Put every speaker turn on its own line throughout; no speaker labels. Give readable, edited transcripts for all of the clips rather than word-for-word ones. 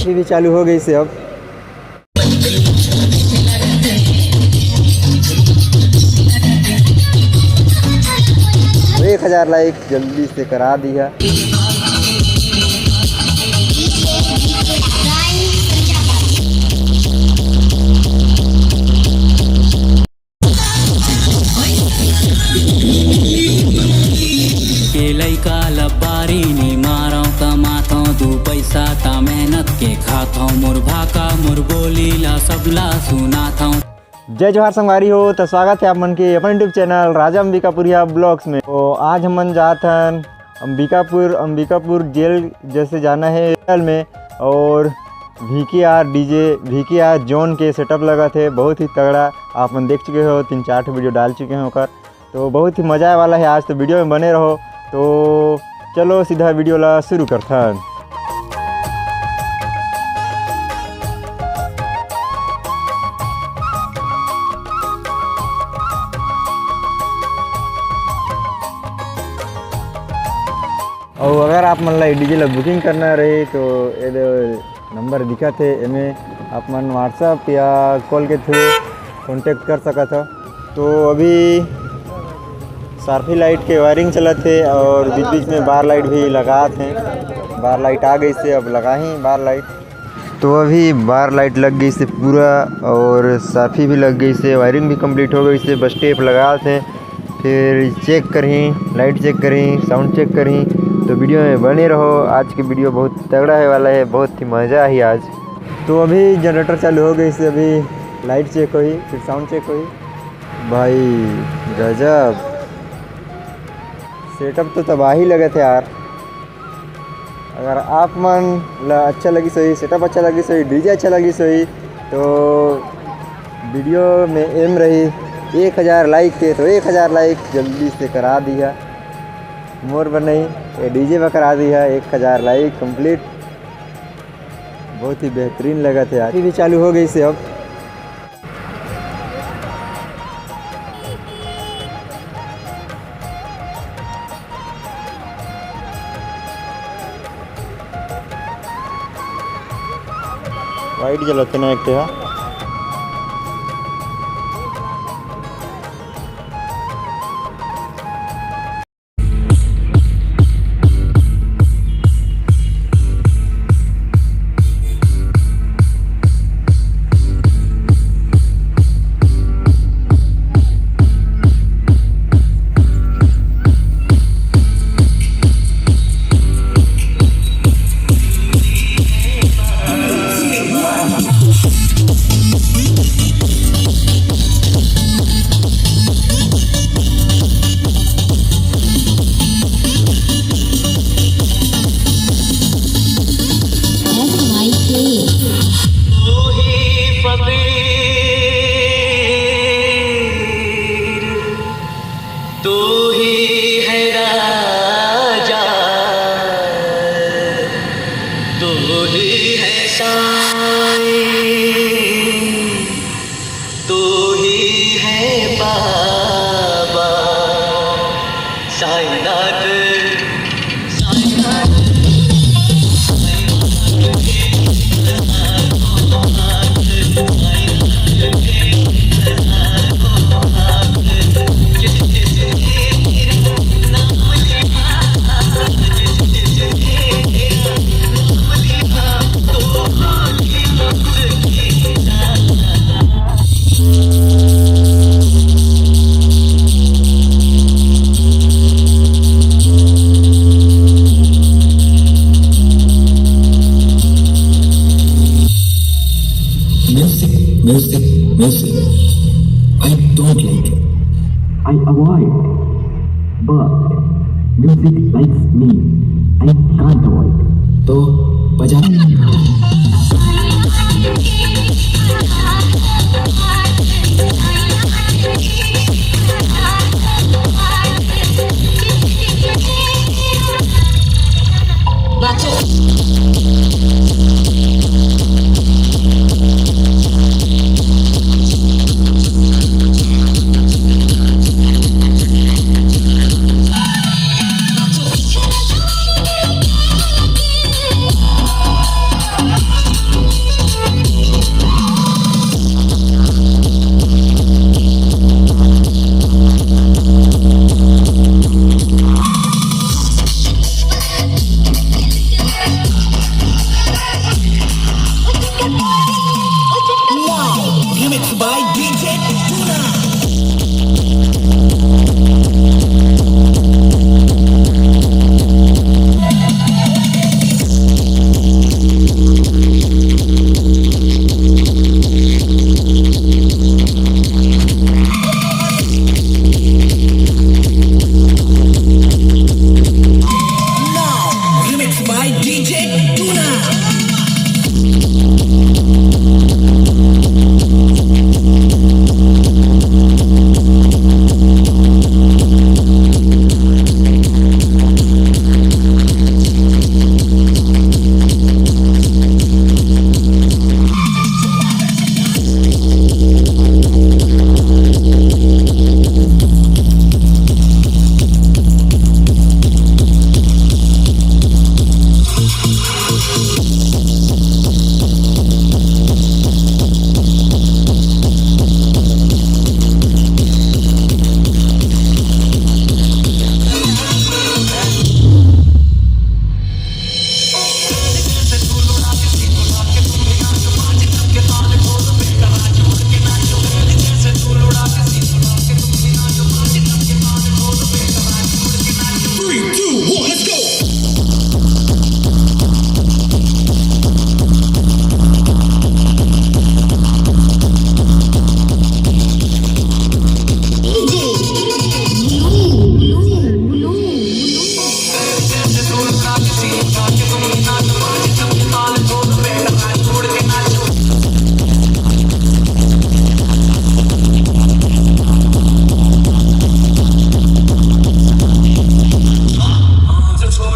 भी चालू हो गई से अब 1000 लाइक जल्दी से करा दिया।
के लइका लबारी नी मारो कमातो दू पैसा ता मेहनत के खातो मोर भाका मोर बोली ला सबला सुनाता।
जय जोहार संगवारी हो, तो स्वागत है आप मन के अपन यूट्यूब चैनल राजा अंबिकापुरिया ब्लॉग्स में। तो आज हम मन जाते हैं अंबिकापुर जेल जैसे जाना है जेल में, और VKR जोन के सेटअप लगा थे बहुत ही तगड़ा। आप मन देख चुके हो, 3-4 वीडियो डाल चुके हैं होकर, तो बहुत ही मज़ा आने वाला है आज। तो वीडियो में बने रहो। तो चलो सीधा वीडियो ला शुरू करते हैं। और अगर आप मन ला डीजे ला बुकिंग करना रहे तो ये नंबर दिखा थे, इनमें आप मन व्हाट्सअप या कॉल के थ्रू कांटेक्ट कर सका था। तो अभी सार्फी लाइट के वायरिंग चला थे और बीच बीच में बार लाइट भी लगा थे। बार लाइट आ गई से अब लगा ही बार लाइट। तो अभी बार लाइट लग गई से पूरा, और सार्फी भी लग गई से, वायरिंग भी कंप्लीट हो गई से। बस टेप लगा थे, फिर चेक करें, लाइट चेक करें, साउंड चेक करें। तो वीडियो में बने रहो, आज की वीडियो बहुत तगड़ा है वाला है, बहुत ही मज़ा आई आज। तो अभी जनरेटर चालू हो गई से, अभी लाइट चेक हुई, फिर साउंड चेक हुई। भाई गजब सेटअप तो तबाही लगे थे यार। अगर आप मन ला अच्छा लगी सही, सेटअप अच्छा लगी सही, डीजे अच्छा लगी सही, तो वीडियो में एम रही 1000 लाइक के, तो 1000 लाइक जल्दी से करा दिया। मोर बनाई ये डीजे में करा दिया 1000 लाइक कंप्लीट। बहुत ही बेहतरीन लगा थे यार। भी चालू हो गई से अब वाइट जलाते ना एक थे।
Music. I don't like it. I avoid. But music likes me. I can't avoid. तो बजा।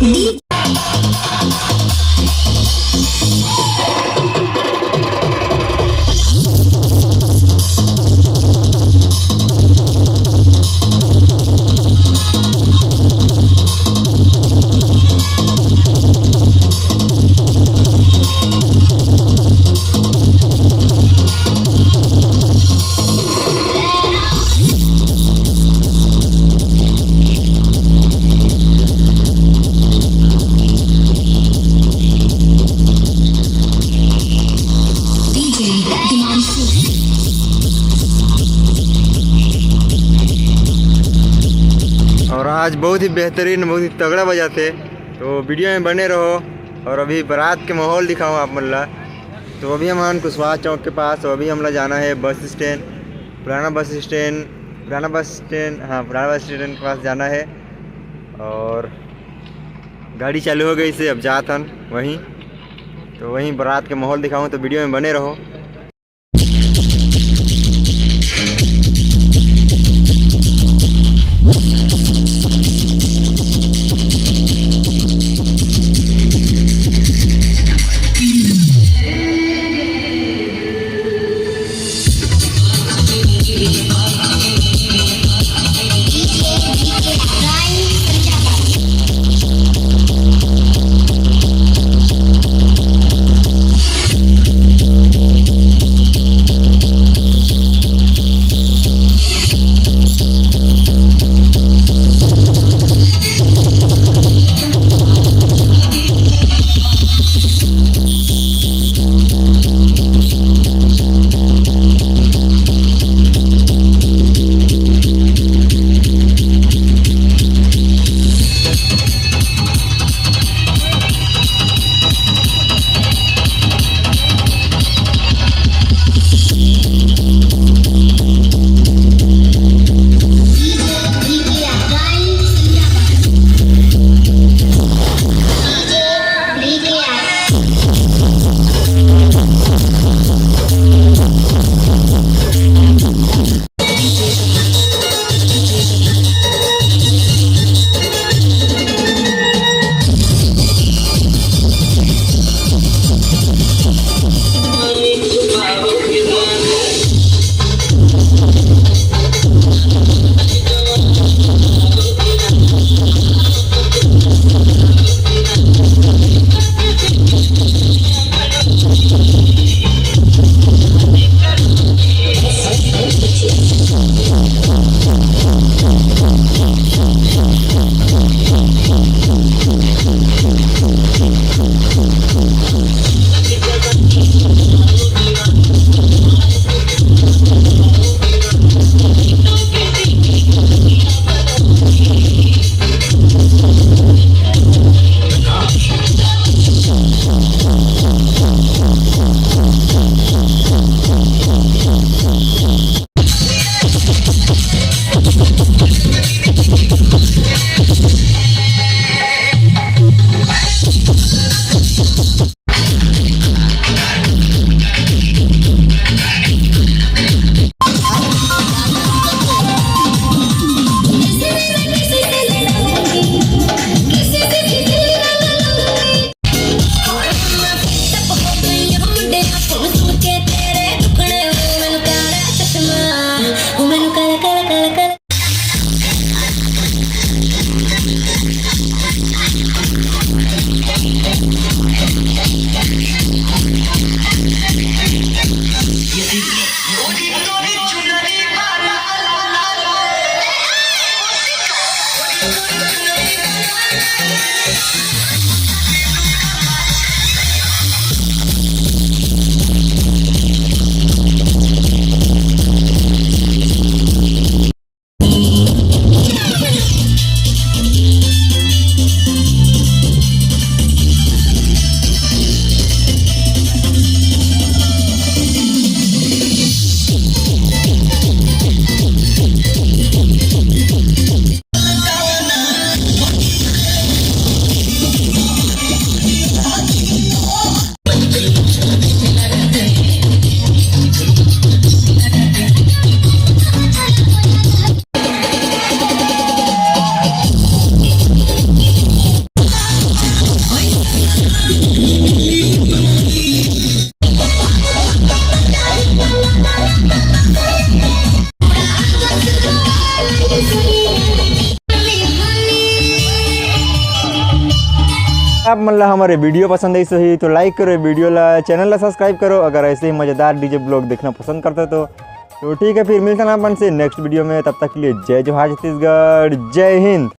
और आज बहुत ही बेहतरीन, बहुत ही तगड़ा बजाते, तो वीडियो में बने रहो। और अभी बारात के माहौल दिखाऊँ आप मल्ला। तो अभी हम कुशवाहा चौक के पास, तो अभी हमला जाना है बस स्टैंड, पुराना बस स्टैंड के पास जाना है। और गाड़ी चालू हो गई से अब जातन वहीं, तो वहीं बारात के माहौल दिखाऊँ, तो वीडियो में बने रहो। आप मतलब हमारे वीडियो पसंद आई सही तो लाइक करो वीडियो ला, चैनल ला सब्सक्राइब करो। अगर ऐसे ही मज़ेदार डीजे ब्लॉग देखना पसंद करते तो ठीक है, फिर मिलते हैं अपन से नेक्स्ट वीडियो में। तब तक के लिए जय जोहार छत्तीसगढ़, जय हिंद।